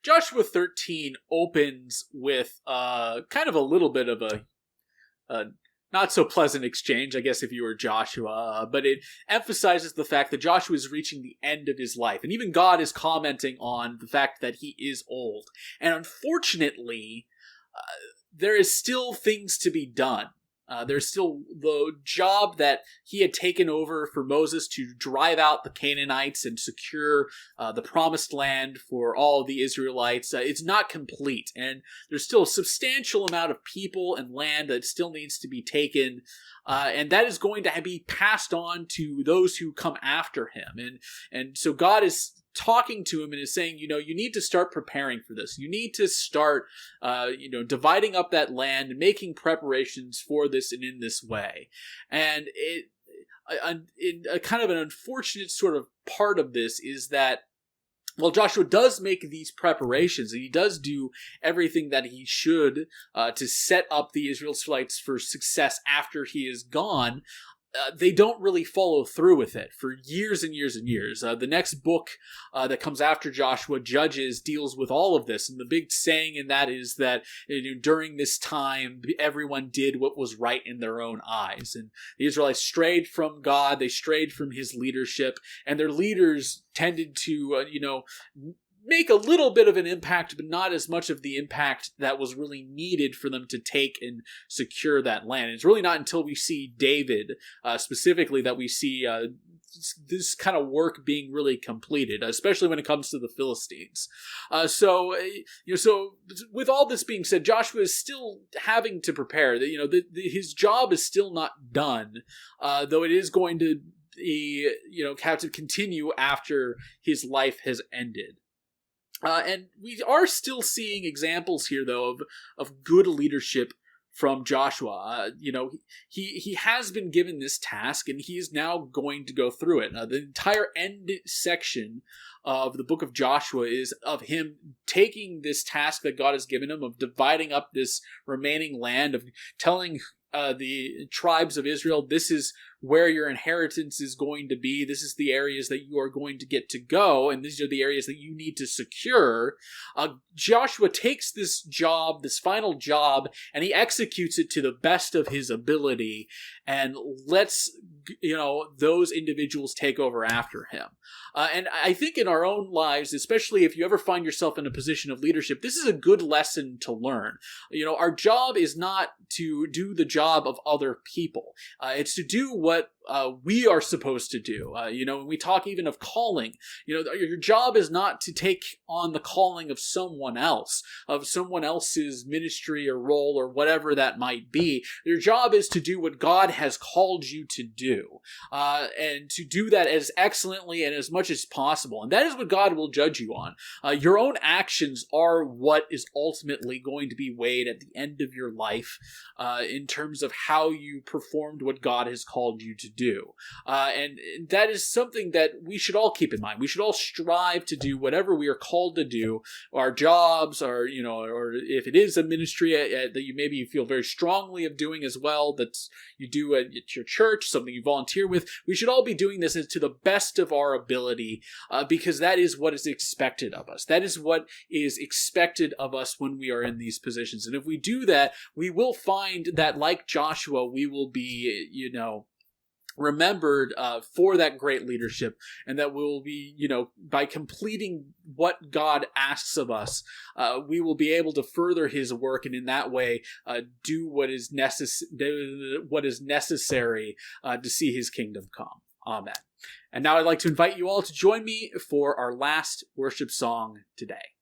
Joshua 13 opens with kind of a little bit of a not so pleasant exchange, I guess, if you were Joshua, but it emphasizes the fact that Joshua is reaching the end of his life. And even God is commenting on the fact that he is old. And unfortunately, there is still things to be done. There's still the job that he had taken over for Moses to drive out the Canaanites and secure the promised land for all of the Israelites. It's not complete, and there's still a substantial amount of people and land that still needs to be taken, and that is going to be passed on to those who come after him. And so God is talking to him and is saying, you need to start preparing for this. You need to start, dividing up that land and making preparations for this and in this way. And a kind of an unfortunate sort of part of this is that, well, Joshua does make these preparations, and he does do everything that he should to set up the Israelites for success after he is gone. They don't really follow through with it for years and years and years. The next book that comes after Joshua, Judges, deals with all of this. And the big saying in that is that during this time, everyone did what was right in their own eyes. And the Israelites strayed from God. They strayed from his leadership. And their leaders tended to, make a little bit of an impact, but not as much of the impact that was really needed for them to take and secure that land. It's really not until we see David, specifically, that we see this kind of work being really completed, especially when it comes to the Philistines. So with all this being said, Joshua is still having to prepare. His job is still not done, though it is going to be, have to continue after his life has ended. And we are still seeing examples here, though, of good leadership from Joshua. He has been given this task, and he is now going to go through it. The entire end section of the book of Joshua is of him taking this task that God has given him of dividing up this remaining land, of telling the tribes of Israel, this is where your inheritance is going to be. This is the areas that you are going to get to go, and these are the areas that you need to secure. Joshua takes this job, this final job, and he executes it to the best of his ability and lets those individuals take over after him. And I think in our own lives, especially if you ever find yourself in a position of leadership, this is a good lesson to learn. Our job is not to do the job of other people. It's to do what we are supposed to do. When we talk even of calling, your job is not to take on the calling of someone else, of someone else's ministry or role or whatever that might be. Your job is to do what God has called you to do, and to do that as excellently and as much as possible. And that is what God will judge you on. Your own actions are what is ultimately going to be weighed at the end of your life, in terms of how you performed what God has called you to do. And that is something that we should all keep in mind. We should all strive to do whatever we are called to do, our jobs, or if it is a ministry that you maybe feel very strongly of doing as well, that you do at your church, something you volunteer with. We should all be doing this to the best of our ability, because that is what is expected of us. That is what is expected of us when we are in these positions. And if we do that, we will find that, like Joshua, we will be, remembered for that great leadership, and that we will be, by completing what God asks of us, we will be able to further his work, and in that way do what is necessary to see his kingdom come. Amen. And now I'd like to invite you all to join me for our last worship song today.